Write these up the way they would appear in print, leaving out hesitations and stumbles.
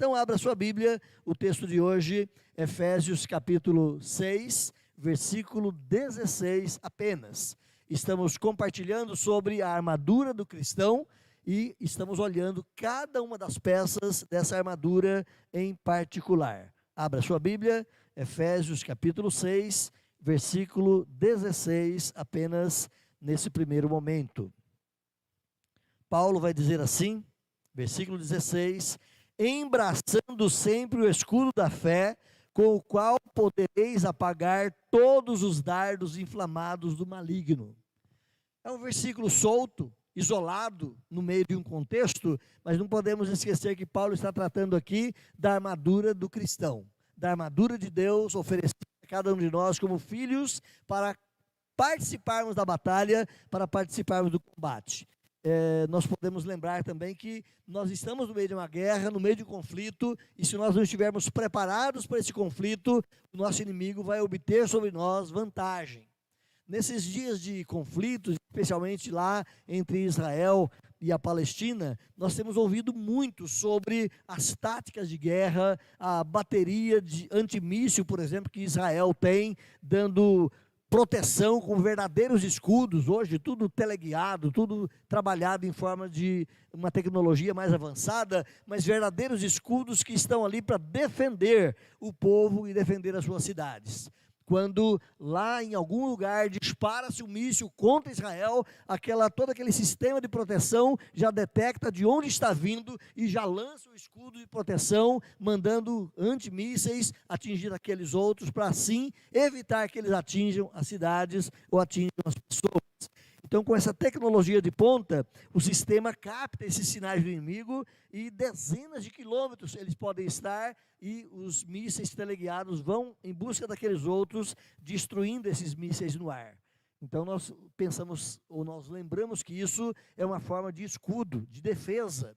Então, abra sua Bíblia, o texto de hoje, Efésios capítulo 6, versículo 16 apenas. Estamos compartilhando sobre a armadura do cristão e estamos olhando cada uma das peças dessa armadura em particular. Abra sua Bíblia, Efésios capítulo 6, versículo 16 apenas nesse primeiro momento. Paulo vai dizer assim, versículo 16: embraçando sempre o escudo da fé, com o qual podereis apagar todos os dardos inflamados do maligno. É um versículo solto, isolado, no meio de um contexto, mas não podemos esquecer que Paulo está tratando aqui da armadura do cristão, da armadura de Deus oferecida a cada um de nós como filhos para participarmos da batalha, para participarmos do combate. Nós podemos lembrar também que nós estamos no meio de uma guerra, no meio de um conflito, e se nós não estivermos preparados para esse conflito, o nosso inimigo vai obter sobre nós vantagem. Nesses dias de conflitos, especialmente lá entre Israel e a Palestina, nós temos ouvido muito sobre as táticas de guerra, a bateria de antimíssil, por exemplo, que Israel tem, dando proteção com verdadeiros escudos, hoje tudo teleguiado, tudo trabalhado em forma de uma tecnologia mais avançada, mas verdadeiros escudos que estão ali para defender o povo e defender as suas cidades. Quando lá em algum lugar dispara-se um míssil contra Israel, todo aquele sistema de proteção já detecta de onde está vindo e já lança o escudo de proteção, mandando antimísseis atingir aqueles outros, para assim evitar que eles atinjam as cidades ou atinjam as pessoas. Então, com essa tecnologia de ponta, o sistema capta esses sinais do inimigo e dezenas de quilômetros eles podem estar e os mísseis teleguiados vão em busca daqueles outros, destruindo esses mísseis no ar. Então, nós pensamos, ou nós lembramos que isso é uma forma de escudo, de defesa.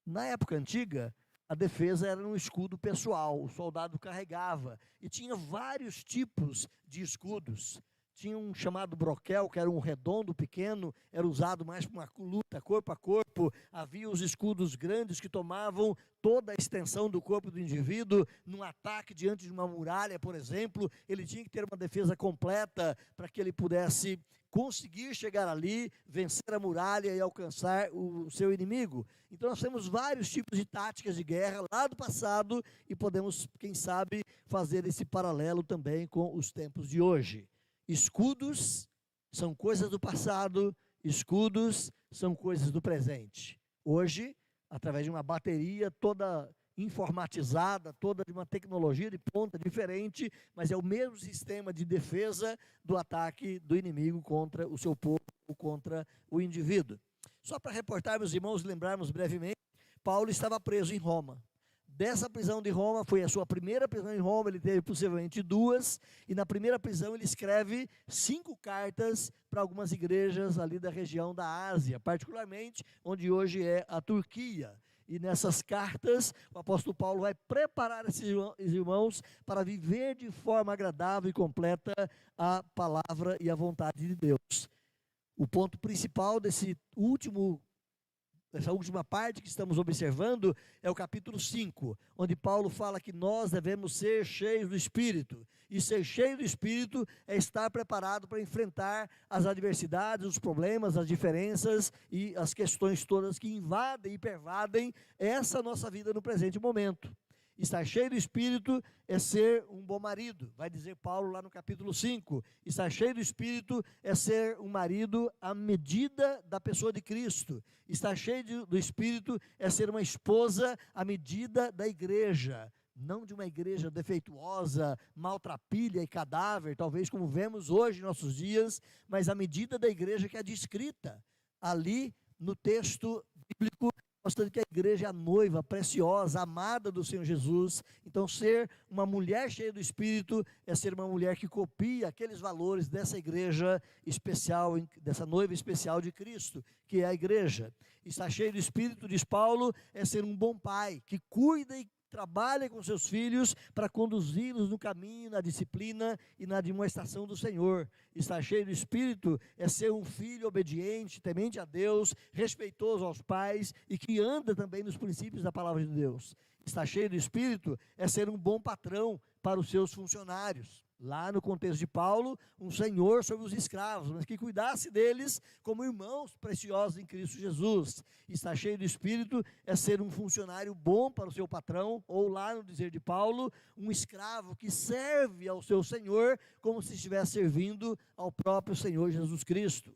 Na época antiga, a defesa era um escudo pessoal, o soldado carregava, e tinha vários tipos de escudos. Tinha um chamado broquel, que era um redondo pequeno, era usado mais para uma luta corpo a corpo. Havia os escudos grandes que tomavam toda a extensão do corpo do indivíduo. Num ataque diante de uma muralha, por exemplo, ele tinha que ter uma defesa completa para que ele pudesse conseguir chegar ali, vencer a muralha e alcançar o seu inimigo. Então nós temos vários tipos de táticas de guerra lá do passado e podemos, quem sabe, fazer esse paralelo também com os tempos de hoje. Escudos são coisas do passado, escudos são coisas do presente. Hoje, através de uma bateria toda informatizada, toda de uma tecnologia de ponta diferente, mas é o mesmo sistema de defesa do ataque do inimigo contra o seu povo, contra o indivíduo. Só para reportar, meus irmãos, lembrarmos brevemente, Paulo estava preso em Roma. Dessa prisão de Roma, foi a sua primeira prisão em Roma, ele teve possivelmente duas, e na primeira prisão ele escreve 5 cartas para algumas igrejas ali da região da Ásia, particularmente onde hoje é a Turquia. E nessas cartas, o apóstolo Paulo vai preparar esses irmãos para viver de forma agradável e completa a palavra e a vontade de Deus. O ponto principal essa última parte que estamos observando é o capítulo 5, onde Paulo fala que nós devemos ser cheios do Espírito. E ser cheio do Espírito é estar preparado para enfrentar as adversidades, os problemas, as diferenças e as questões todas que invadem e pervadem essa nossa vida no presente momento. Estar cheio do Espírito é ser um bom marido, vai dizer Paulo lá no capítulo 5. Estar cheio do Espírito é ser um marido à medida da pessoa de Cristo. Estar cheio do Espírito é ser uma esposa à medida da igreja. Não de uma igreja defeituosa, maltrapilha e cadáver, talvez como vemos hoje em nossos dias, mas à medida da igreja que é descrita ali no texto bíblico, mostrando que a igreja é a noiva preciosa, amada do Senhor Jesus. Então, ser uma mulher cheia do Espírito é ser uma mulher que copia aqueles valores dessa igreja especial, dessa noiva especial de Cristo, que é a igreja. Estar cheio do Espírito, diz Paulo, é ser um bom pai, que cuida e trabalhe com seus filhos para conduzi-los no caminho, na disciplina e na demonstração do Senhor. Estar cheio do Espírito é ser um filho obediente, temente a Deus, respeitoso aos pais e que anda também nos princípios da palavra de Deus. Estar cheio do Espírito é ser um bom patrão para os seus funcionários. Lá no contexto de Paulo, um senhor sobre os escravos, mas que cuidasse deles como irmãos preciosos em Cristo Jesus. Estar cheio do Espírito é ser um funcionário bom para o seu patrão, ou lá no dizer de Paulo, um escravo que serve ao seu senhor como se estivesse servindo ao próprio Senhor Jesus Cristo.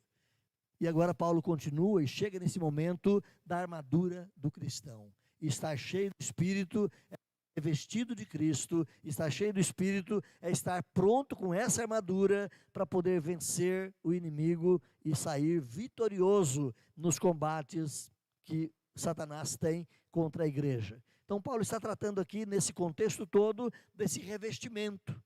E agora Paulo continua e chega nesse momento da armadura do cristão. Estar cheio do Espírito é vestido de Cristo, estar cheio do Espírito é estar pronto com essa armadura para poder vencer o inimigo e sair vitorioso nos combates que Satanás tem contra a igreja. Então Paulo está tratando aqui nesse contexto todo desse revestimento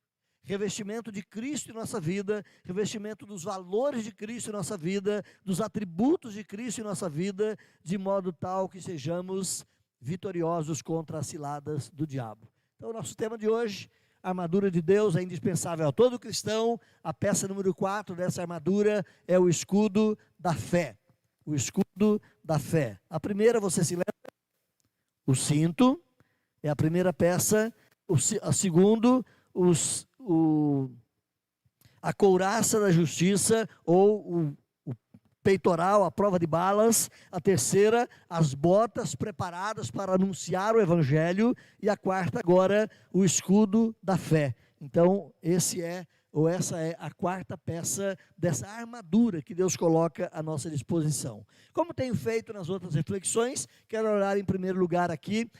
de Cristo em nossa vida, revestimento dos valores de Cristo em nossa vida, dos atributos de Cristo em nossa vida, de modo tal que sejamos vitoriosos contra as ciladas do diabo. Então, o nosso tema de hoje, a armadura de Deus é indispensável a todo cristão. A peça número 4 dessa armadura é o escudo da fé. O escudo da fé. A primeira, você se lembra? O cinto é a primeira peça. A segundo, a couraça da justiça ou o peitoral, a prova de balas. A terceira, as botas preparadas para anunciar o evangelho. E a quarta agora, o escudo da fé. Então, essa é a quarta peça dessa armadura que Deus coloca à nossa disposição. Como tenho feito nas outras reflexões, quero olhar em primeiro lugar aqui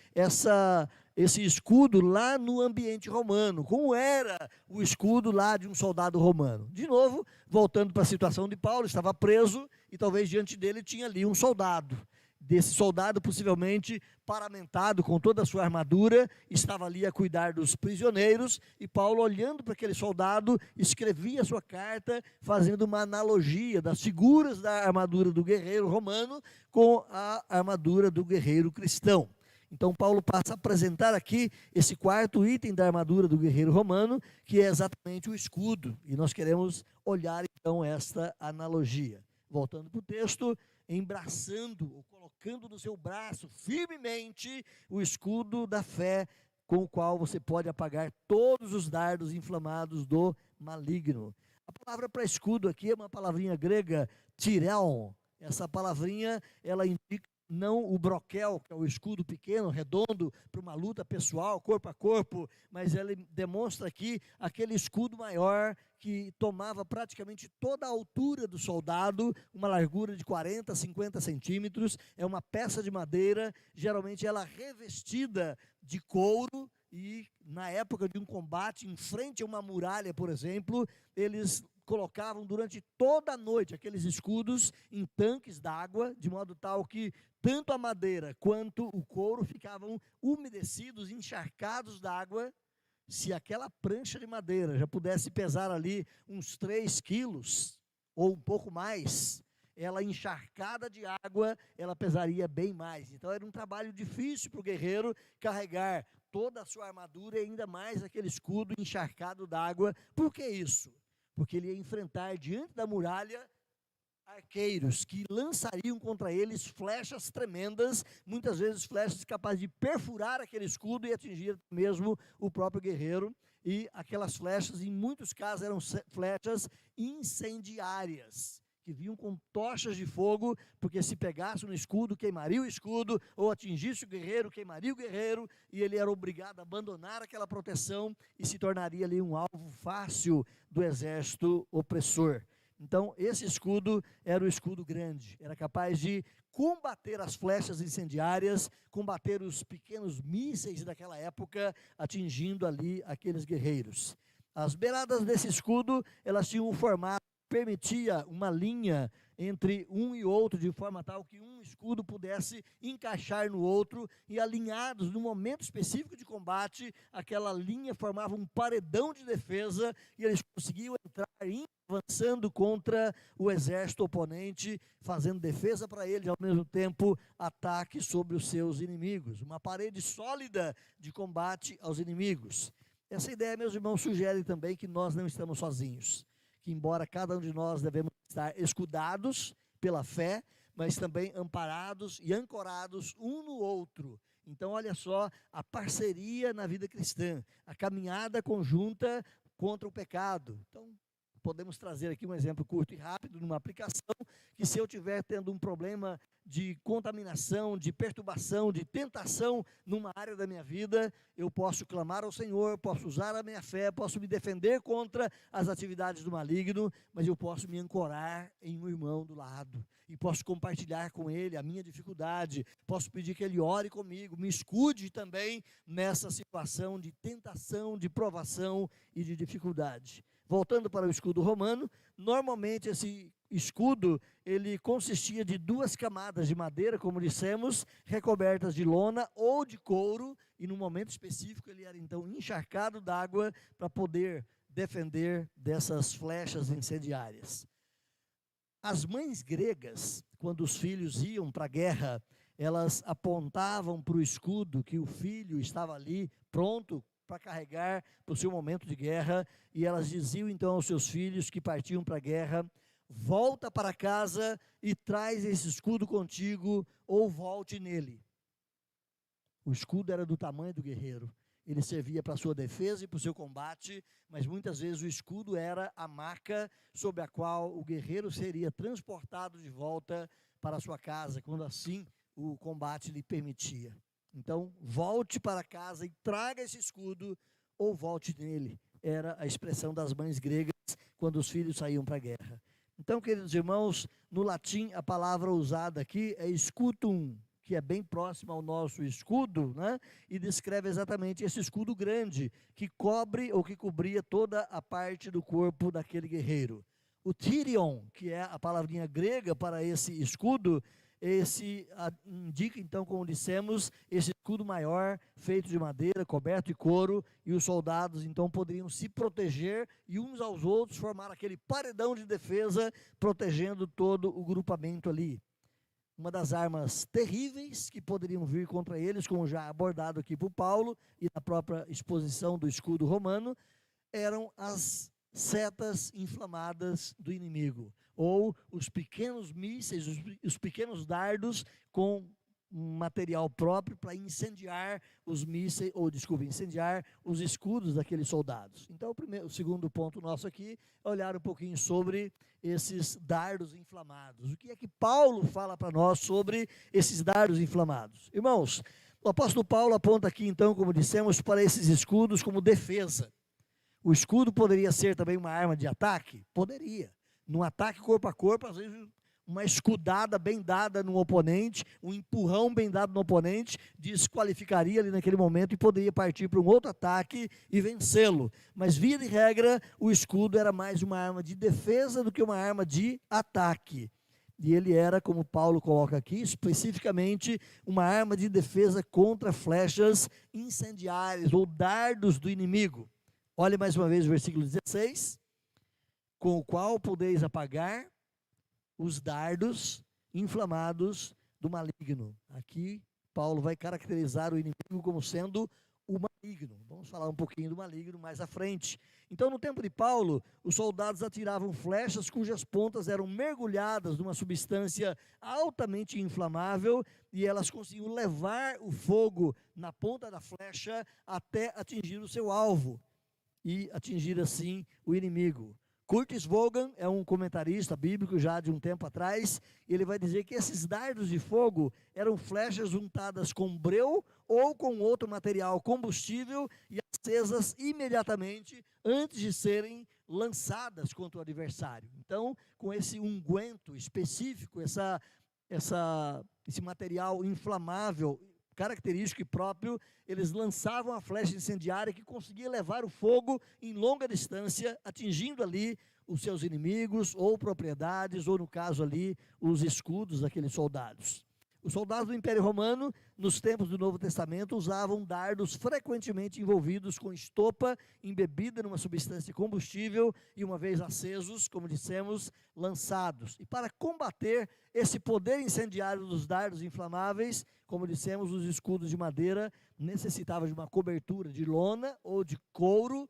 esse escudo lá no ambiente romano. Como era o escudo lá de um soldado romano? De novo, voltando para a situação de Paulo, estava preso e talvez diante dele tinha ali um soldado. Desse soldado, possivelmente paramentado com toda a sua armadura, estava ali a cuidar dos prisioneiros, e Paulo, olhando para aquele soldado, escrevia a sua carta, fazendo uma analogia das figuras da armadura do guerreiro romano com a armadura do guerreiro cristão. Então Paulo passa a apresentar aqui esse quarto item da armadura do guerreiro romano, que é exatamente o escudo, e nós queremos olhar então esta analogia. Voltando para o texto, embraçando ou colocando no seu braço firmemente o escudo da fé, com o qual você pode apagar todos os dardos inflamados do maligno. A palavra para escudo aqui é uma palavrinha grega, tirel. Essa palavrinha, ela indica não o broquel, que é o escudo pequeno, redondo, para uma luta pessoal, corpo a corpo, mas ela demonstra aqui aquele escudo maior que tomava praticamente toda a altura do soldado, uma largura de 40, 50 centímetros, é uma peça de madeira, geralmente ela revestida de couro, e na época de um combate, em frente a uma muralha, por exemplo, eles colocavam durante toda a noite aqueles escudos em tanques d'água, de modo tal que tanto a madeira quanto o couro ficavam umedecidos, encharcados d'água. Se aquela prancha de madeira já pudesse pesar ali uns 3 quilos, ou um pouco mais, ela encharcada de água, ela pesaria bem mais. Então era um trabalho difícil para o guerreiro carregar toda a sua armadura e ainda mais aquele escudo encharcado d'água. Por que isso? Porque ele ia enfrentar diante da muralha arqueiros que lançariam contra eles flechas tremendas, muitas vezes flechas capazes de perfurar aquele escudo e atingir mesmo o próprio guerreiro. E aquelas flechas, em muitos casos, eram flechas incendiárias, que vinham com tochas de fogo, porque se pegasse no escudo, queimaria o escudo, ou atingisse o guerreiro, queimaria o guerreiro, e ele era obrigado a abandonar aquela proteção e se tornaria ali um alvo fácil do exército opressor. Então, esse escudo era o escudo grande, era capaz de combater as flechas incendiárias, combater os pequenos mísseis daquela época, atingindo ali aqueles guerreiros. As beiradas desse escudo, elas tinham um formato permitia uma linha entre um e outro, de forma tal que um escudo pudesse encaixar no outro, e alinhados no momento específico de combate, aquela linha formava um paredão de defesa, e eles conseguiam entrar avançando contra o exército oponente, fazendo defesa para eles, ao mesmo tempo ataque sobre os seus inimigos, uma parede sólida de combate aos inimigos. Essa ideia, meus irmãos, sugere também que nós não estamos sozinhos, que embora cada um de nós devemos estar escudados pela fé, mas também amparados e ancorados um no outro. Então, olha só, a parceria na vida cristã, a caminhada conjunta contra o pecado. Então, podemos trazer aqui um exemplo curto e rápido, numa aplicação, que se eu estiver tendo um problema de contaminação, de perturbação, de tentação numa área da minha vida, eu posso clamar ao Senhor, posso usar a minha fé, posso me defender contra as atividades do maligno, mas eu posso me ancorar em um irmão do lado, e posso compartilhar com ele a minha dificuldade, posso pedir que ele ore comigo, me escude também nessa situação de tentação, de provação e de dificuldade. Voltando para o escudo romano, normalmente esse escudo, ele consistia de 2 camadas de madeira, como dissemos, recobertas de lona ou de couro, e no momento específico ele era então encharcado d'água para poder defender dessas flechas incendiárias. As mães gregas, quando os filhos iam para a guerra, elas apontavam para o escudo que o filho estava ali pronto para carregar para o seu momento de guerra, e elas diziam então aos seus filhos que partiam para a guerra: volta para casa e traz esse escudo contigo, ou volte nele. O escudo era do tamanho do guerreiro, ele servia para a sua defesa e para o seu combate, mas muitas vezes o escudo era a maca sobre a qual o guerreiro seria transportado de volta para a sua casa, quando assim o combate lhe permitia. Então, volte para casa e traga esse escudo, ou volte nele. Era a expressão das mães gregas quando os filhos saíam para a guerra. Então, queridos irmãos, no latim a palavra usada aqui é scutum, que é bem próxima ao nosso escudo, né? E descreve exatamente esse escudo grande, que cobre ou que cobria toda a parte do corpo daquele guerreiro. O tyrion, que é a palavrinha grega para esse escudo, esse indica então, como dissemos, esse escudo maior, feito de madeira, coberto de couro, e os soldados então poderiam se proteger e uns aos outros formar aquele paredão de defesa, protegendo todo o grupamento ali. Uma das armas terríveis que poderiam vir contra eles, como já abordado aqui por Paulo, e na própria exposição do escudo romano, eram as setas inflamadas do inimigo, ou os pequenos mísseis, os pequenos dardos com material próprio para incendiar os mísseis, incendiar os escudos daqueles soldados. Então, o segundo ponto nosso aqui é olhar um pouquinho sobre esses dardos inflamados. O que é que Paulo fala para nós sobre esses dardos inflamados? Irmãos, o apóstolo Paulo aponta aqui então, como dissemos, para esses escudos como defesa. O escudo poderia ser também uma arma de ataque? Poderia. Num ataque corpo a corpo, às vezes uma escudada bem dada no oponente, um empurrão bem dado no oponente, desqualificaria ali naquele momento e poderia partir para um outro ataque e vencê-lo. Mas, via de regra, o escudo era mais uma arma de defesa do que uma arma de ataque. E ele era, como Paulo coloca aqui, especificamente uma arma de defesa contra flechas incendiárias ou dardos do inimigo. Olha mais uma vez o versículo 16. Com o qual podeis apagar os dardos inflamados do maligno. Aqui, Paulo vai caracterizar o inimigo como sendo o maligno. Vamos falar um pouquinho do maligno mais à frente. Então, no tempo de Paulo, os soldados atiravam flechas cujas pontas eram mergulhadas numa substância altamente inflamável, e elas conseguiam levar o fogo na ponta da flecha até atingir o seu alvo e atingir assim o inimigo. Curtis Vaughan é um comentarista bíblico já de um tempo atrás, e ele vai dizer que esses dardos de fogo eram flechas untadas com breu ou com outro material combustível e acesas imediatamente antes de serem lançadas contra o adversário. Então, com esse unguento específico, esse material inflamável característico e próprio, eles lançavam a flecha incendiária que conseguia levar o fogo em longa distância, atingindo ali os seus inimigos, ou propriedades, ou no caso ali, os escudos daqueles soldados. Os soldados do Império Romano, nos tempos do Novo Testamento, usavam dardos frequentemente envolvidos com estopa embebida numa substância combustível e, uma vez acesos, como dissemos, lançados. E para combater esse poder incendiário dos dardos inflamáveis, como dissemos, os escudos de madeira necessitavam de uma cobertura de lona ou de couro,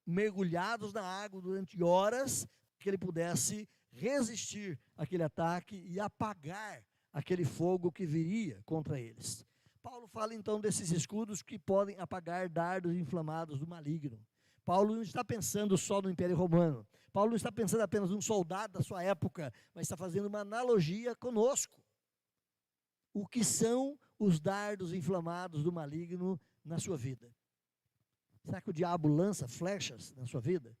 mergulhados na água durante horas, que ele pudesse resistir àquele ataque e apagar aquele fogo que viria contra eles. Paulo fala então desses escudos que podem apagar dardos inflamados do maligno. Paulo não está pensando só no Império Romano. Paulo não está pensando apenas num soldado da sua época, mas está fazendo uma analogia conosco. O que são os dardos inflamados do maligno na sua vida? Será que o diabo lança flechas na sua vida?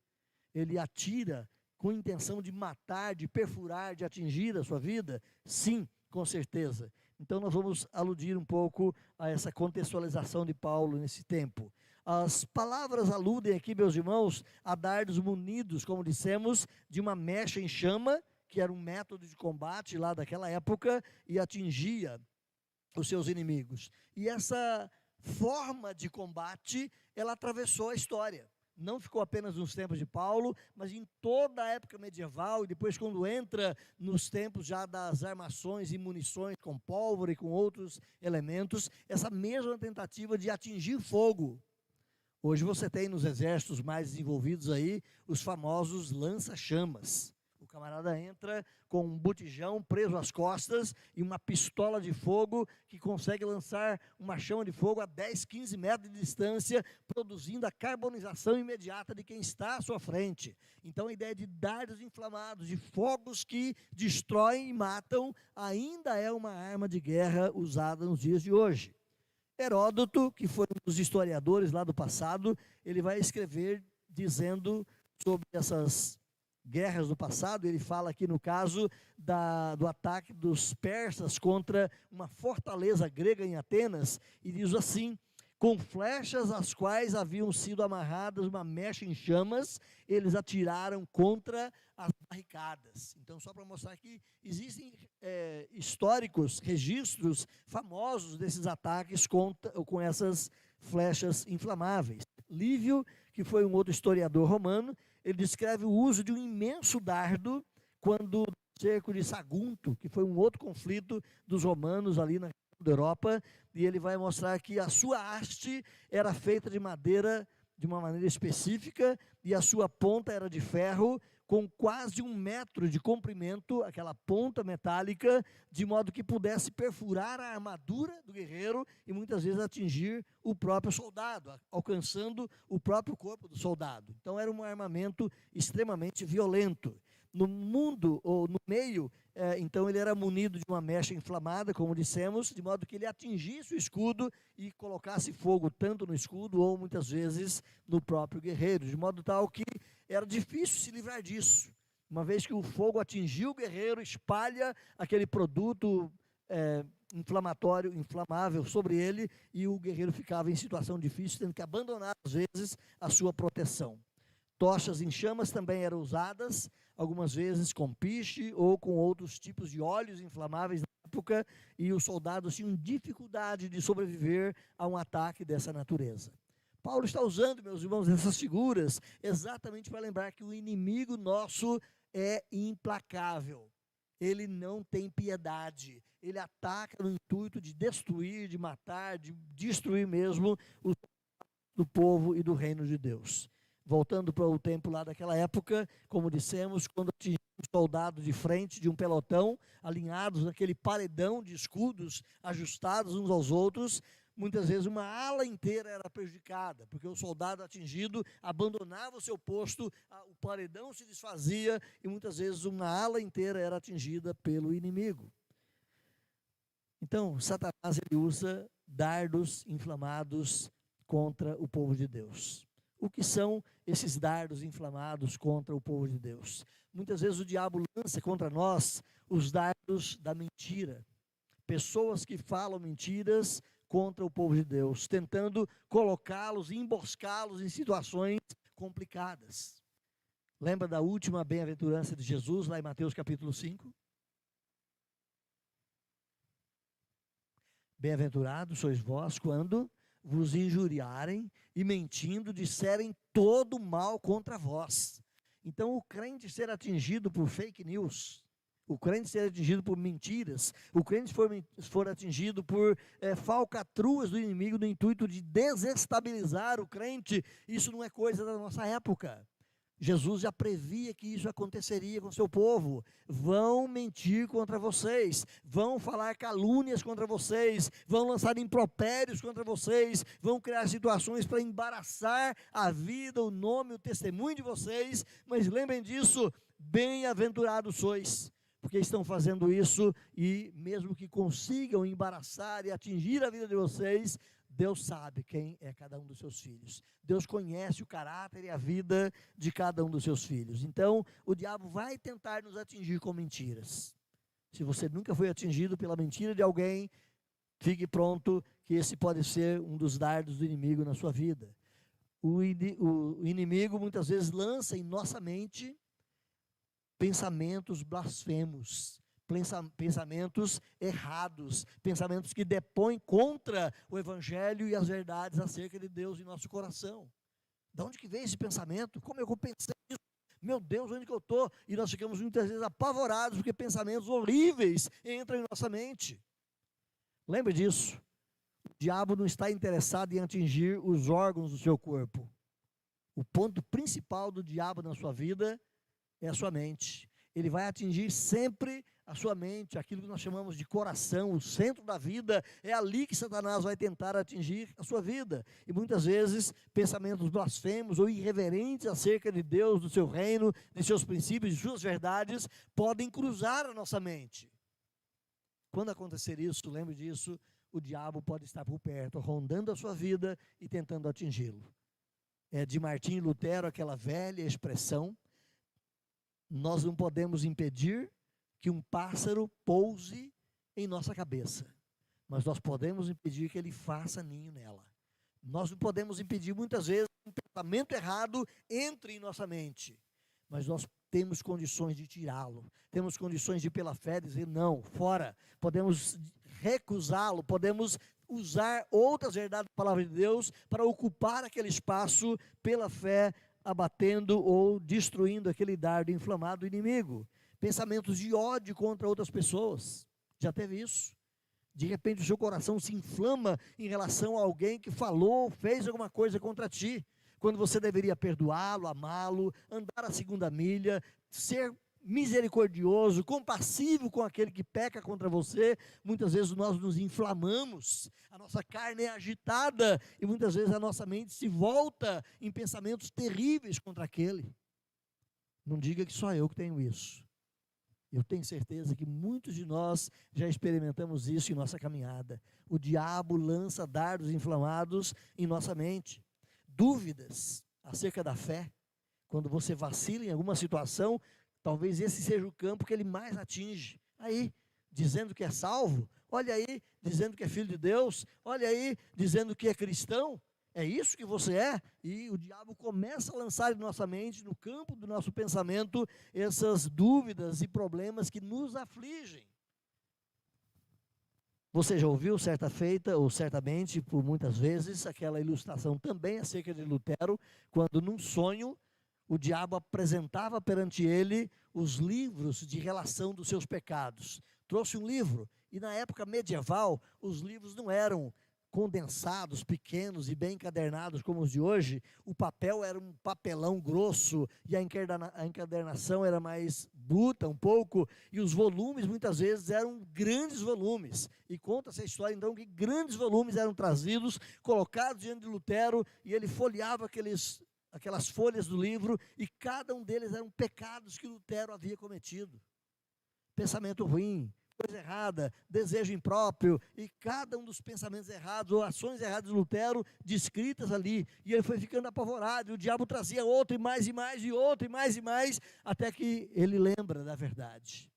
Ele atira com intenção de matar, de perfurar, de atingir a sua vida? Sim, com certeza. Então nós vamos aludir um pouco a essa contextualização de Paulo nesse tempo. As palavras aludem aqui, meus irmãos, a dardos munidos, como dissemos, de uma mecha em chama, que era um método de combate lá daquela época, e atingia os seus inimigos. E essa forma de combate, ela atravessou a história. Não ficou apenas nos tempos de Paulo, mas em toda a época medieval, e depois quando entra nos tempos já das armações e munições com pólvora e com outros elementos, essa mesma tentativa de atingir fogo. Hoje você tem nos exércitos mais desenvolvidos aí, os famosos lança-chamas. O camarada entra com um botijão preso às costas e uma pistola de fogo que consegue lançar uma chama de fogo a 10, 15 metros de distância, produzindo a carbonização imediata de quem está à sua frente. Então a ideia de dardos inflamados, de fogos que destroem e matam, ainda é uma arma de guerra usada nos dias de hoje. Heródoto, que foi um dos historiadores lá do passado, ele vai escrever dizendo sobre essas guerras do passado. Ele fala aqui no caso do ataque dos persas contra uma fortaleza grega em Atenas, e diz assim: com flechas as quais haviam sido amarradas uma mecha em chamas, eles atiraram contra as barricadas. Então, só para mostrar que existem históricos, registros famosos desses ataques com essas flechas inflamáveis. Lívio, que foi um outro historiador romano, ele descreve o uso de um imenso dardo quando no cerco de Sagunto, que foi um outro conflito dos romanos ali na Europa, e ele vai mostrar que a sua haste era feita de madeira de uma maneira específica, e a sua ponta era de ferro, com quase 1 metro de comprimento, aquela ponta metálica, de modo que pudesse perfurar a armadura do guerreiro e muitas vezes atingir o próprio soldado, alcançando o próprio corpo do soldado. Então era um armamento extremamente violento. No mundo, ou no meio, então ele era munido de uma mecha inflamada, como dissemos, de modo que ele atingisse o escudo e colocasse fogo tanto no escudo ou muitas vezes no próprio guerreiro, de modo tal que era difícil se livrar disso. Uma vez que o fogo atingiu o guerreiro, espalha aquele produto inflamatório, inflamável sobre ele, e o guerreiro ficava em situação difícil, tendo que abandonar às vezes a sua proteção. Tochas em chamas também eram usadas, algumas vezes com piche ou com outros tipos de óleos inflamáveis na época, e os soldados tinham dificuldade de sobreviver a um ataque dessa natureza. Paulo está usando, meus irmãos, essas figuras exatamente para lembrar que o inimigo nosso é implacável. Ele não tem piedade. Ele ataca no intuito de destruir, de matar, de destruir mesmo do povo e do reino de Deus. Voltando para o tempo lá daquela época, como dissemos, quando atingiam um soldado de frente de um pelotão, alinhados naquele paredão de escudos, ajustados uns aos outros, muitas vezes uma ala inteira era prejudicada, porque o soldado atingido abandonava o seu posto, o paredão se desfazia e muitas vezes uma ala inteira era atingida pelo inimigo. Então, Satanás ele usa dardos inflamados contra o povo de Deus. O que são esses dardos inflamados contra o povo de Deus? Muitas vezes o diabo lança contra nós os dardos da mentira. Pessoas que falam mentiras contra o povo de Deus, tentando colocá-los, emboscá-los em situações complicadas. Lembra da última bem-aventurança de Jesus, lá em Mateus capítulo 5? Bem-aventurados sois vós quando vos injuriarem e mentindo disserem todo mal contra vós. Então, o crente ser atingido por fake news, o crente ser atingido por mentiras, o crente for atingido por falcatruas do inimigo no intuito de desestabilizar o crente, isso não é coisa da nossa época. Jesus já previa que isso aconteceria com o seu povo. Vão mentir contra vocês, vão falar calúnias contra vocês, vão lançar impropérios contra vocês, vão criar situações para embaraçar a vida, o nome, o testemunho de vocês, mas lembrem disso, bem-aventurados sois, porque estão fazendo isso e mesmo que consigam embaraçar e atingir a vida de vocês, Deus sabe quem é cada um dos seus filhos. Deus conhece o caráter e a vida de cada um dos seus filhos. Então, o diabo vai tentar nos atingir com mentiras. Se você nunca foi atingido pela mentira de alguém, fique pronto que esse pode ser um dos dardos do inimigo na sua vida. O inimigo muitas vezes lança em nossa mente pensamentos blasfemos, pensamentos errados, pensamentos que depõem contra o Evangelho e as verdades acerca de Deus em nosso coração. De onde que vem esse pensamento? Como eu pensei nisso? Meu Deus, onde que eu estou? E nós ficamos muitas vezes apavorados porque pensamentos horríveis entram em nossa mente. Lembre disso. O diabo não está interessado em atingir os órgãos do seu corpo. O ponto principal do diabo na sua vida é a sua mente. Ele vai atingir sempre a sua mente, aquilo que nós chamamos de coração, o centro da vida, é ali que Satanás vai tentar atingir a sua vida. E muitas vezes, pensamentos blasfemos ou irreverentes acerca de Deus, do seu reino, de seus princípios, de suas verdades, podem cruzar a nossa mente. Quando acontecer isso, lembre disso, o diabo pode estar por perto, rondando a sua vida e tentando atingi-lo. É de Martim Lutero aquela velha expressão: nós não podemos impedir que um pássaro pouse em nossa cabeça, mas nós podemos impedir que ele faça ninho nela. Nós não podemos impedir muitas vezes que um pensamento errado entre em nossa mente, mas nós temos condições de tirá-lo, temos condições de pela fé dizer não, fora, podemos recusá-lo, podemos usar outras verdades da palavra de Deus para ocupar aquele espaço pela fé, abatendo ou destruindo aquele dardo inflamado do inimigo. Pensamentos de ódio contra outras pessoas, já teve isso? De repente o seu coração se inflama em relação a alguém que falou, fez alguma coisa contra ti, quando você deveria perdoá-lo, amá-lo, andar a segunda milha, ser misericordioso, compassivo com aquele que peca contra você. Muitas vezes nós nos inflamamos, a nossa carne é agitada e muitas vezes a nossa mente se volta em pensamentos terríveis contra aquele. Não diga que só eu que tenho isso. Eu tenho certeza que muitos de nós já experimentamos isso em nossa caminhada. O diabo lança dardos inflamados em nossa mente. Dúvidas acerca da fé. Quando você vacila em alguma situação, talvez esse seja o campo que ele mais atinge. Aí, dizendo que é salvo, olha aí, dizendo que é filho de Deus, olha aí, dizendo que é cristão, é isso que você é? E o diabo começa a lançar em nossa mente, no campo do nosso pensamento, essas dúvidas e problemas que nos afligem. Você já ouviu certa feita, ou certamente, por muitas vezes, aquela ilustração também acerca de Lutero, quando num sonho, o diabo apresentava perante ele os livros de relação dos seus pecados. Trouxe um livro, e na época medieval, os livros não eram condensados, pequenos e bem encadernados como os de hoje. O papel era um papelão grosso, e a encadernação era mais bruta um pouco, e os volumes muitas vezes eram grandes volumes. E conta essa história então que grandes volumes eram trazidos, colocados diante de Lutero, e ele folheava aquelas folhas do livro, e cada um deles eram pecados que Lutero havia cometido. Pensamento ruim, coisa errada, desejo impróprio, e cada um dos pensamentos errados ou ações erradas de Lutero descritas ali, e ele foi ficando apavorado, e o diabo trazia outro e mais, e outro e mais, até que ele lembra da verdade.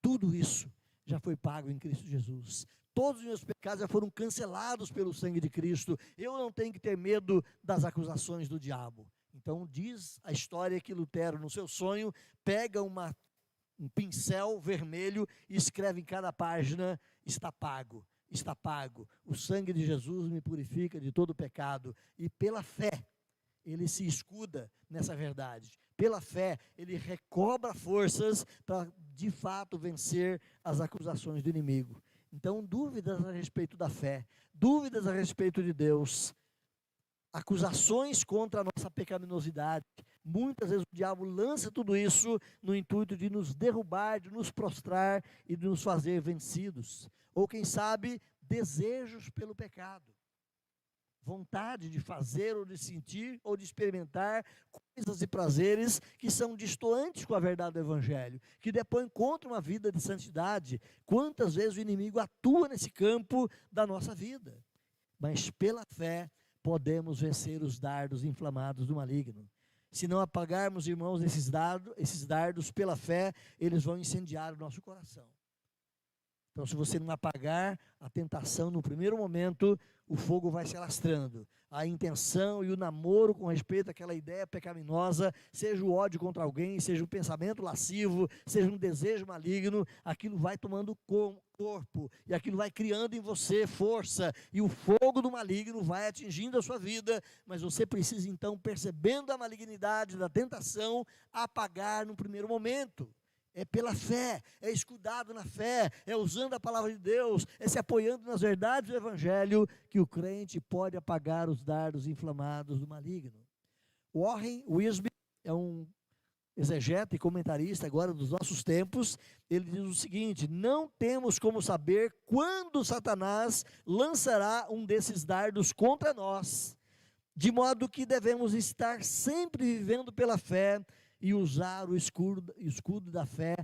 Tudo isso já foi pago em Cristo Jesus. Todos os meus pecados já foram cancelados pelo sangue de Cristo. Eu não tenho que ter medo das acusações do diabo. Então Então diz a história que Lutero, no seu sonho, pega um pincel vermelho e escreve em cada página: está pago, está pago. O sangue de Jesus me purifica de todo pecado. E pela fé, ele se escuda nessa verdade. Pela fé, ele recobra forças para, de fato, vencer as acusações do inimigo. Então, dúvidas a respeito da fé, dúvidas a respeito de Deus, acusações contra a nossa pecaminosidade. Muitas vezes o diabo lança tudo isso no intuito de nos derrubar, de nos prostrar e de nos fazer vencidos. Ou quem sabe, desejos pelo pecado. Vontade de fazer ou de sentir ou de experimentar coisas e prazeres que são distantes com a verdade do Evangelho, que depõem contra uma vida de santidade. Quantas vezes o inimigo atua nesse campo da nossa vida? Mas pela fé podemos vencer os dardos inflamados do maligno. Se não apagarmos, irmãos, esses dardos pela fé, eles vão incendiar o nosso coração. Então, se você não apagar a tentação no primeiro momento, o fogo vai se alastrando. A intenção e o namoro com respeito àquela ideia pecaminosa, seja o ódio contra alguém, seja um pensamento lascivo, seja um desejo maligno, aquilo vai tomando corpo, e aquilo vai criando em você força, e o fogo do maligno vai atingindo a sua vida, mas você precisa então, percebendo a malignidade da tentação, apagar no primeiro momento. É pela fé, é escudado na fé, é usando a palavra de Deus, é se apoiando nas verdades do Evangelho, que o crente pode apagar os dardos inflamados do maligno. Warren Wiersbe é um exegeta e comentarista agora dos nossos tempos. Ele diz o seguinte: não temos como saber quando Satanás lançará um desses dardos contra nós, de modo que devemos estar sempre vivendo pela fé, e usar o escudo da fé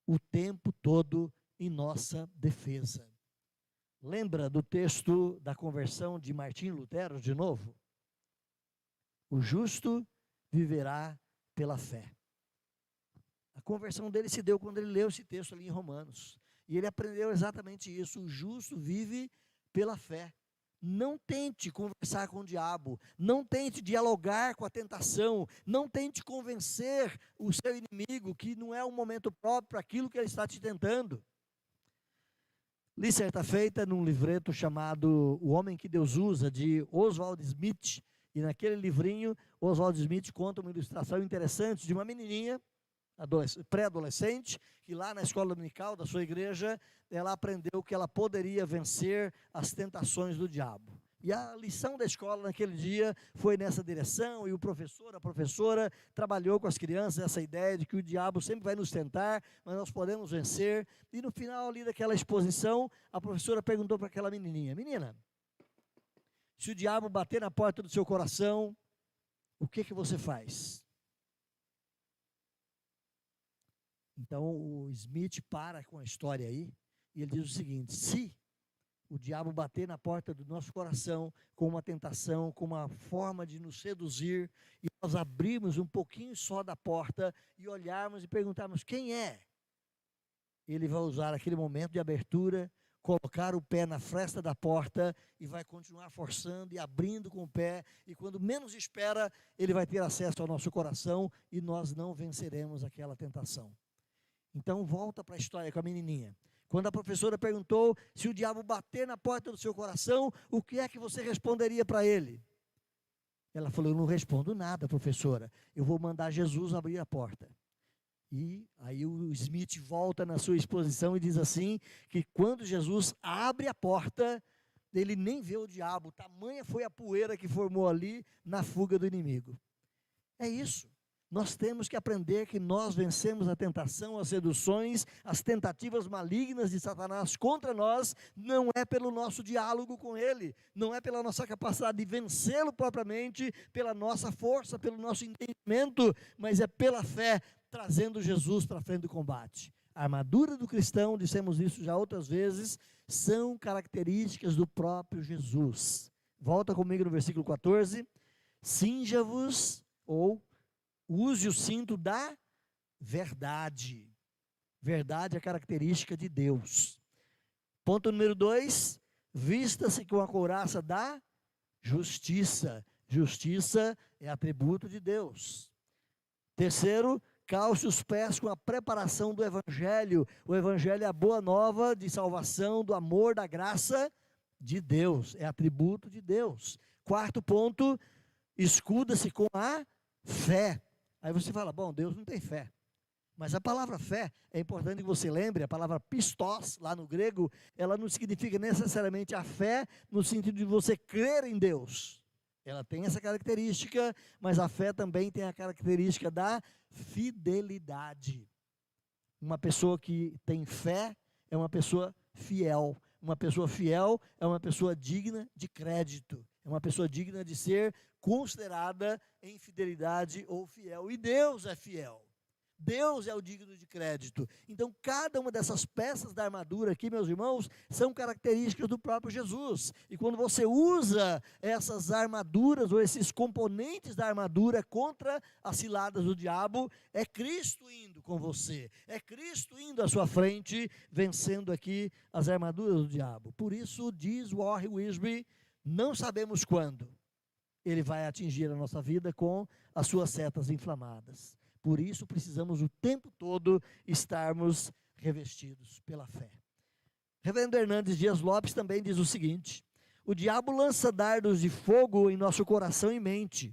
o tempo todo em nossa defesa. Lembra do texto da conversão de Martim Lutero de novo? O justo viverá pela fé. A conversão dele se deu quando ele leu esse texto ali em Romanos. E ele aprendeu exatamente isso: o justo vive pela fé. Não tente conversar com o diabo, não tente dialogar com a tentação, não tente convencer o seu inimigo que não é o momento próprio para aquilo que ele está te tentando. Li certa feita num livreto chamado O Homem que Deus Usa, de Oswald Smith, e naquele livrinho Oswald Smith conta uma ilustração interessante de uma menininha, pré-adolescente, que lá na escola dominical da sua igreja, ela aprendeu que ela poderia vencer as tentações do diabo. E a lição da escola naquele dia foi nessa direção, e a professora trabalhou com as crianças essa ideia de que o diabo sempre vai nos tentar, mas nós podemos vencer. E no final ali daquela exposição, a professora perguntou para aquela menininha: menina, se o diabo bater na porta do seu coração, o que você faz? Então o Smith para com a história aí, e ele diz o seguinte: se o diabo bater na porta do nosso coração com uma tentação, com uma forma de nos seduzir, e nós abrirmos um pouquinho só da porta e olharmos e perguntarmos quem é, ele vai usar aquele momento de abertura, colocar o pé na fresta da porta e vai continuar forçando e abrindo com o pé, e quando menos espera, ele vai ter acesso ao nosso coração e nós não venceremos aquela tentação. Então volta para a história com a menininha. Quando a professora perguntou se o diabo bater na porta do seu coração, o que é que você responderia para ele? Ela falou: eu não respondo nada, professora, eu vou mandar Jesus abrir a porta. E aí o Smith volta na sua exposição e diz assim, que quando Jesus abre a porta, ele nem vê o diabo, tamanha foi a poeira que formou ali na fuga do inimigo. É isso. Nós temos que aprender que nós vencemos a tentação, as seduções, as tentativas malignas de Satanás contra nós, não é pelo nosso diálogo com ele, não é pela nossa capacidade de vencê-lo propriamente, pela nossa força, pelo nosso entendimento, mas é pela fé, trazendo Jesus para frente do combate. A armadura do cristão, dissemos isso já outras vezes, são características do próprio Jesus. Volta comigo no versículo 14. Cinja-vos, ou use o cinto da verdade. Verdade é característica de Deus. Ponto número 2, vista-se com a couraça da justiça. Justiça é atributo de Deus. Terceiro, calce os pés com a preparação do Evangelho. O Evangelho é a boa nova de salvação, do amor, da graça de Deus. É atributo de Deus. Quarto ponto, escuda-se com a fé. Aí você fala, bom, Deus não tem fé. Mas a palavra fé, é importante que você lembre, a palavra pistos, lá no grego, ela não significa necessariamente a fé no sentido de você crer em Deus. Ela tem essa característica, mas a fé também tem a característica da fidelidade. Uma pessoa que tem fé é uma pessoa fiel. Uma pessoa fiel é uma pessoa digna de crédito. É uma pessoa digna de ser considerada em fidelidade ou fiel. E Deus é fiel. Deus é o digno de crédito. Então, cada uma dessas peças da armadura aqui, meus irmãos, são características do próprio Jesus. E quando você usa essas armaduras ou esses componentes da armadura contra as ciladas do diabo, é Cristo indo com você. É Cristo indo à sua frente, vencendo aqui as armaduras do diabo. Por isso, diz Warren Wiersbe, não sabemos quando ele vai atingir a nossa vida com as suas setas inflamadas. Por isso precisamos o tempo todo estarmos revestidos pela fé. Reverendo Hernandes Dias Lopes também diz o seguinte: o diabo lança dardos de fogo em nosso coração e mente.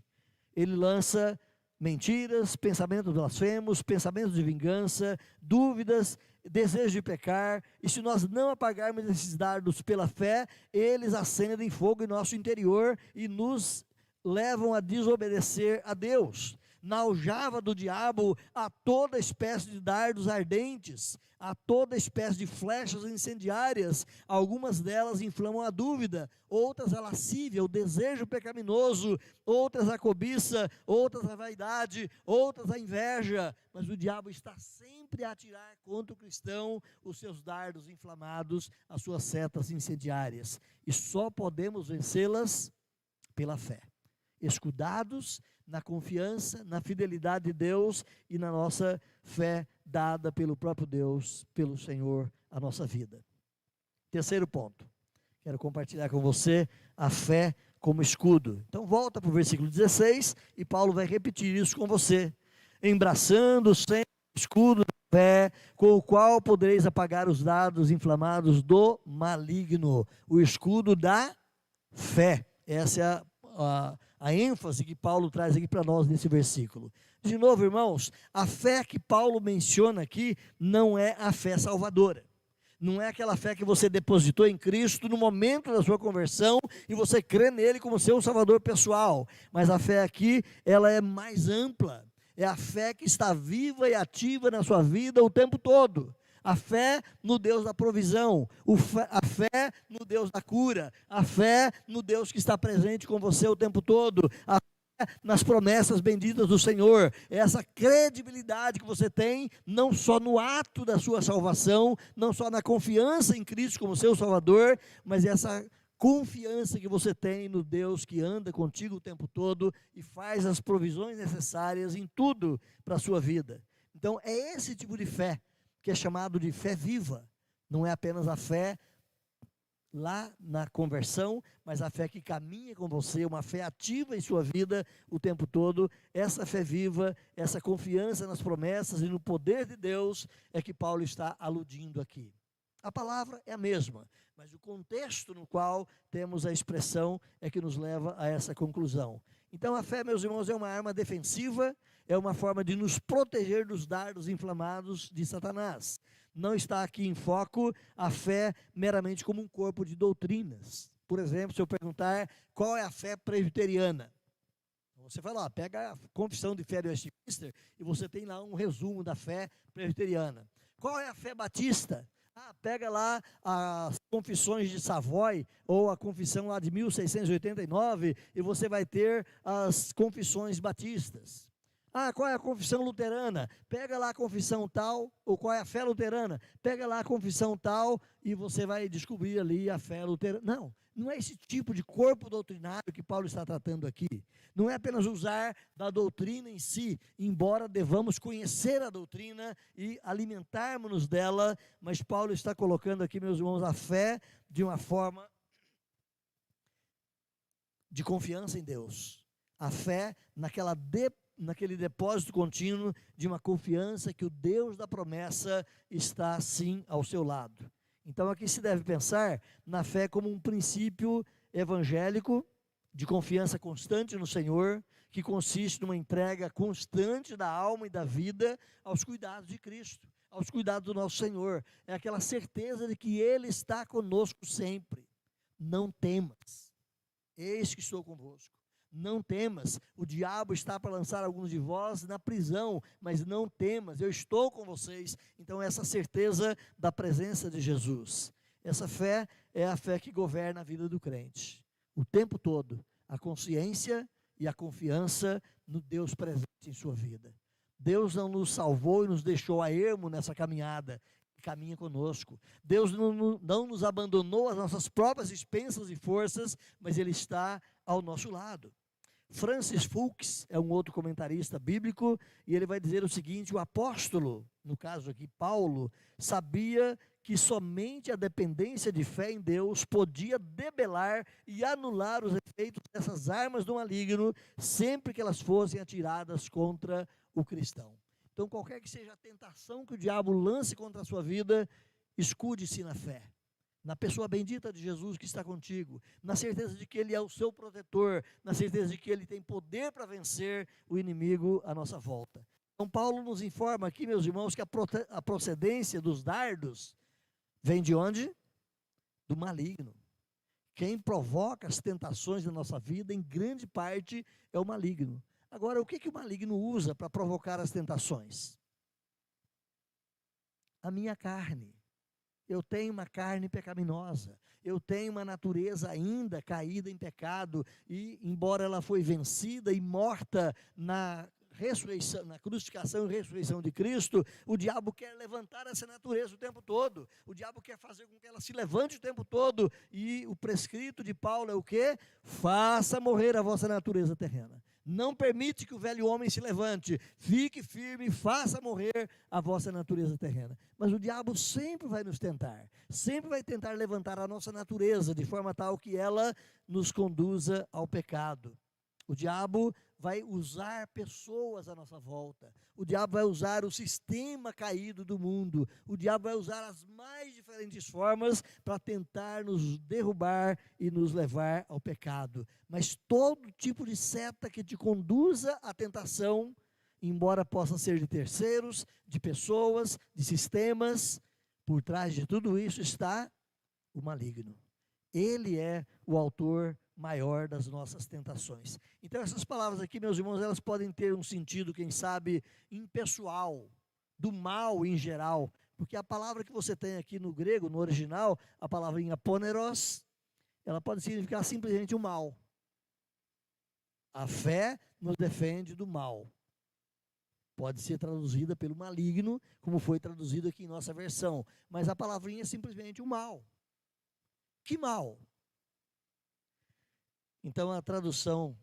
Ele lança mentiras, pensamentos blasfemos, pensamentos de vingança, dúvidas, desejo de pecar, e se nós não apagarmos esses dardos pela fé, eles acendem fogo em nosso interior e nos levam a desobedecer a Deus. Na aljava do diabo há toda espécie de dardos ardentes, há toda espécie de flechas incendiárias. Algumas delas inflamam a dúvida, outras a lascívia, o desejo pecaminoso, outras a cobiça, outras a vaidade, outras a inveja. Mas o diabo está sempre a atirar contra o cristão os seus dardos inflamados, as suas setas incendiárias. E só podemos vencê-las pela fé, escudados na confiança, na fidelidade de Deus e na nossa fé dada pelo próprio Deus, pelo Senhor, a nossa vida. Terceiro ponto, quero compartilhar com você a fé como escudo. Então volta para o versículo 16 e Paulo vai repetir isso com você. Embraçando sempre o escudo da fé, com o qual podereis apagar os dardos inflamados do maligno. O escudo da fé. Essa é a ênfase que Paulo traz aqui para nós nesse versículo. De novo, irmãos, a fé que Paulo menciona aqui não é a fé salvadora. Não é aquela fé que você depositou em Cristo no momento da sua conversão e você crê nele como seu salvador pessoal. Mas a fé aqui, ela é mais ampla. É a fé que está viva e ativa na sua vida o tempo todo. A fé no Deus da provisão, a fé no Deus da cura, a fé no Deus que está presente com você o tempo todo, a fé nas promessas benditas do Senhor, essa credibilidade que você tem, não só no ato da sua salvação, não só na confiança em Cristo como seu Salvador, mas essa confiança que você tem no Deus que anda contigo o tempo todo e faz as provisões necessárias em tudo para a sua vida. Então é esse tipo de fé que é chamado de fé viva. Não é apenas a fé lá na conversão, mas a fé que caminha com você, uma fé ativa em sua vida o tempo todo. Essa fé viva, essa confiança nas promessas e no poder de Deus é que Paulo está aludindo aqui. A palavra é a mesma, mas o contexto no qual temos a expressão é que nos leva a essa conclusão. Então a fé, meus irmãos, é uma arma defensiva, é uma forma de nos proteger dos dardos inflamados de Satanás. Não está aqui em foco a fé meramente como um corpo de doutrinas. Por exemplo, se eu perguntar qual é a fé presbiteriana, você fala, pega a Confissão de Fé de Westminster e você tem lá um resumo da fé presbiteriana. Qual é a fé batista? Pega lá as confissões de Savoy, ou a confissão lá de 1689, e você vai ter as confissões batistas. Qual é a confissão luterana? Pega lá a confissão tal, ou qual é a fé luterana? Pega lá a confissão tal, e você vai descobrir ali a fé luterana. Não é esse tipo de corpo doutrinário que Paulo está tratando aqui. Não é apenas usar da doutrina em si, embora devamos conhecer a doutrina e alimentarmos-nos dela, mas Paulo está colocando aqui, meus irmãos, a fé de uma forma de confiança em Deus, A fé naquele depósito contínuo de uma confiança que o Deus da promessa está sim ao seu lado. Então aqui se deve pensar na fé como um princípio evangélico de confiança constante no Senhor, que consiste numa entrega constante da alma e da vida aos cuidados de Cristo, aos cuidados do nosso Senhor. É aquela certeza de que Ele está conosco sempre. Não temas, eis que estou convosco. Não temas, o diabo está para lançar alguns de vós na prisão, mas não temas, eu estou com vocês. Então essa certeza da presença de Jesus, essa fé é a fé que governa a vida do crente. O tempo todo, a consciência e a confiança no Deus presente em sua vida. Deus não nos salvou e nos deixou a ermo nessa caminhada, caminha conosco. Deus não nos abandonou às nossas próprias expensas e forças, mas Ele está ao nosso lado. Francis Fuchs é um outro comentarista bíblico, e ele vai dizer o seguinte: o apóstolo, no caso aqui Paulo, sabia que somente a dependência de fé em Deus podia debelar e anular os efeitos dessas armas do maligno, sempre que elas fossem atiradas contra o cristão. Então, qualquer que seja a tentação que o diabo lance contra a sua vida, escude-se na fé, na pessoa bendita de Jesus que está contigo, na certeza de que Ele é o seu protetor, na certeza de que Ele tem poder para vencer o inimigo à nossa volta. Então Paulo nos informa aqui, meus irmãos, que a procedência dos dardos vem de onde? Do maligno. Quem provoca as tentações da nossa vida, em grande parte, é o maligno. Agora, o que o maligno usa para provocar as tentações? A minha carne. Eu tenho uma carne pecaminosa, eu tenho uma natureza ainda caída em pecado, e embora ela foi vencida e morta na ressurreição, na crucificação e ressurreição de Cristo, o diabo quer levantar essa natureza o tempo todo, o diabo quer fazer com que ela se levante o tempo todo, e o prescrito de Paulo é o quê? Faça morrer a vossa natureza terrena. Não permite que o velho homem se levante, fique firme, faça morrer a vossa natureza terrena. Mas o diabo sempre vai nos tentar, sempre vai tentar levantar a nossa natureza, de forma tal que ela nos conduza ao pecado. O diabo vai usar pessoas à nossa volta, o diabo vai usar o sistema caído do mundo, o diabo vai usar as mais diferentes formas para tentar nos derrubar e nos levar ao pecado. Mas todo tipo de seta que te conduza à tentação, embora possa ser de terceiros, de pessoas, de sistemas, por trás de tudo isso está o maligno. Ele é o autor maior das nossas tentações. Então essas palavras aqui, meus irmãos, elas podem ter um sentido, quem sabe, impessoal, do mal em geral, porque a palavra que você tem aqui no grego, no original, a palavrinha poneros, ela pode significar simplesmente o mal. A fé nos defende do mal. Pode ser traduzida pelo maligno, como foi traduzido aqui em nossa versão, mas a palavrinha é simplesmente o mal. Que mal? Então a tradução,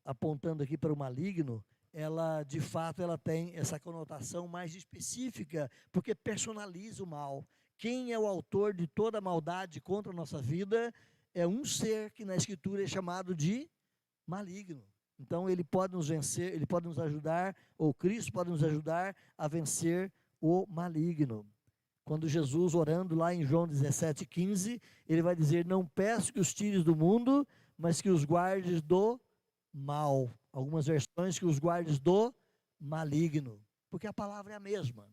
apontando aqui para o maligno, ela de fato ela tem essa conotação mais específica, porque personaliza o mal. Quem é o autor de toda a maldade contra a nossa vida é um ser que na Escritura é chamado de maligno. Então ele pode nos vencer, ele pode nos ajudar, ou Cristo pode nos ajudar a vencer o maligno. Quando Jesus, orando lá em João 17,15, ele vai dizer: não peço que os tires do mundo, mas que os guardes do mal. Algumas versões, que os guardes do maligno, porque a palavra é a mesma.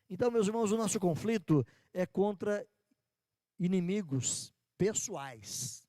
Então, meus irmãos, o nosso conflito é contra inimigos pessoais.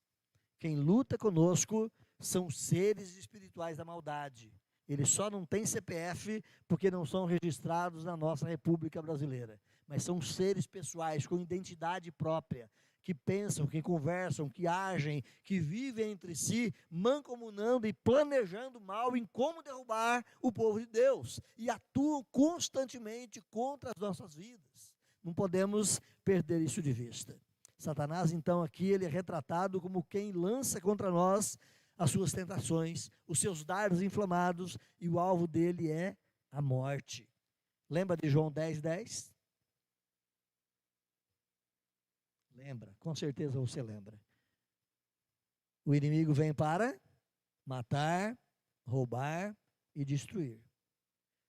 Quem luta conosco são seres espirituais da maldade. Eles só não têm CPF porque não são registrados na nossa República Brasileira. Mas são seres pessoais com identidade própria, que pensam, que conversam, que agem, que vivem entre si, mancomunando e planejando mal em como derrubar o povo de Deus. E atuam constantemente contra as nossas vidas. Não podemos perder isso de vista. Satanás, então, aqui ele é retratado como quem lança contra nós as suas tentações, os seus dardos inflamados, e o alvo dele é a morte. Lembra de João 10:10? Lembra, com certeza você lembra. O inimigo vem para matar, roubar e destruir.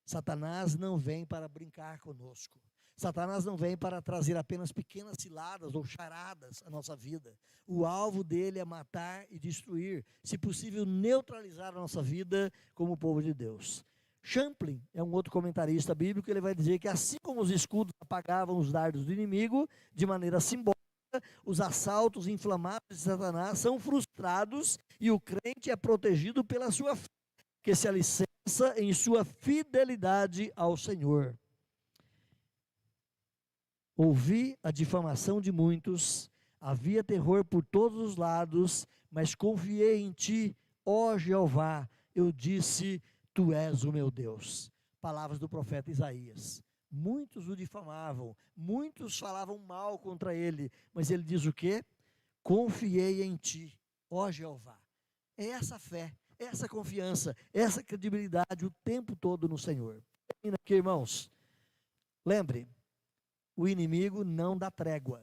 Satanás não vem para brincar conosco. Satanás não vem para trazer apenas pequenas ciladas ou charadas à nossa vida. O alvo dele é matar e destruir, se possível neutralizar a nossa vida como povo de Deus. Champlin é um outro comentarista bíblico, ele vai dizer que assim como os escudos apagavam os dardos do inimigo, de maneira simbólica, os assaltos inflamados de Satanás são frustrados e o crente é protegido pela sua fé, que se alicerça em sua fidelidade ao Senhor. Ouvi a difamação de muitos, havia terror por todos os lados, mas confiei em ti, ó Jeová. Eu disse, tu és o meu Deus. Palavras do profeta Isaías. Muitos o difamavam, muitos falavam mal contra ele, mas ele diz o quê? Confiei em ti, ó Jeová. É essa fé, essa confiança, essa credibilidade o tempo todo no Senhor. Termina aqui, irmãos. Lembre, o inimigo não dá trégua.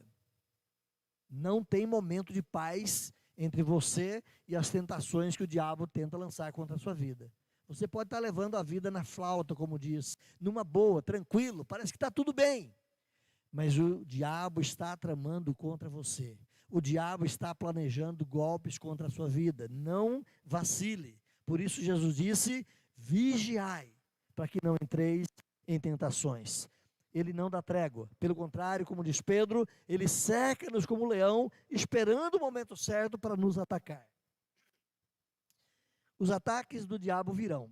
Não tem momento de paz entre você e as tentações que o diabo tenta lançar contra a sua vida. Você pode estar levando a vida na flauta, como diz, numa boa, tranquilo, parece que está tudo bem. Mas o diabo está tramando contra você. O diabo está planejando golpes contra a sua vida. Não vacile. Por isso Jesus disse, vigiai, para que não entreis em tentações. Ele não dá trégua. Pelo contrário, como diz Pedro, ele cerca-nos como leão, esperando o momento certo para nos atacar. Os ataques do diabo virão,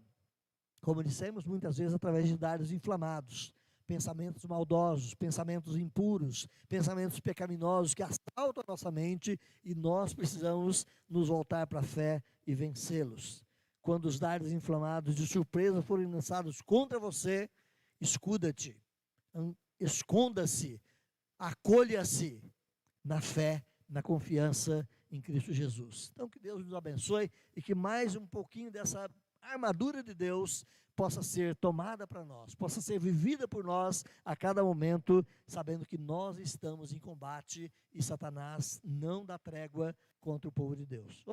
como dissemos muitas vezes, através de dardos inflamados, pensamentos maldosos, pensamentos impuros, pensamentos pecaminosos que assaltam a nossa mente e nós precisamos nos voltar para a fé e vencê-los. Quando os dardos inflamados de surpresa forem lançados contra você, escuda-te, esconda-se, acolha-se na fé, na confiança em Cristo Jesus. Então que Deus nos abençoe e que mais um pouquinho dessa armadura de Deus possa ser tomada para nós, possa ser vivida por nós a cada momento, sabendo que nós estamos em combate e Satanás não dá trégua contra o povo de Deus.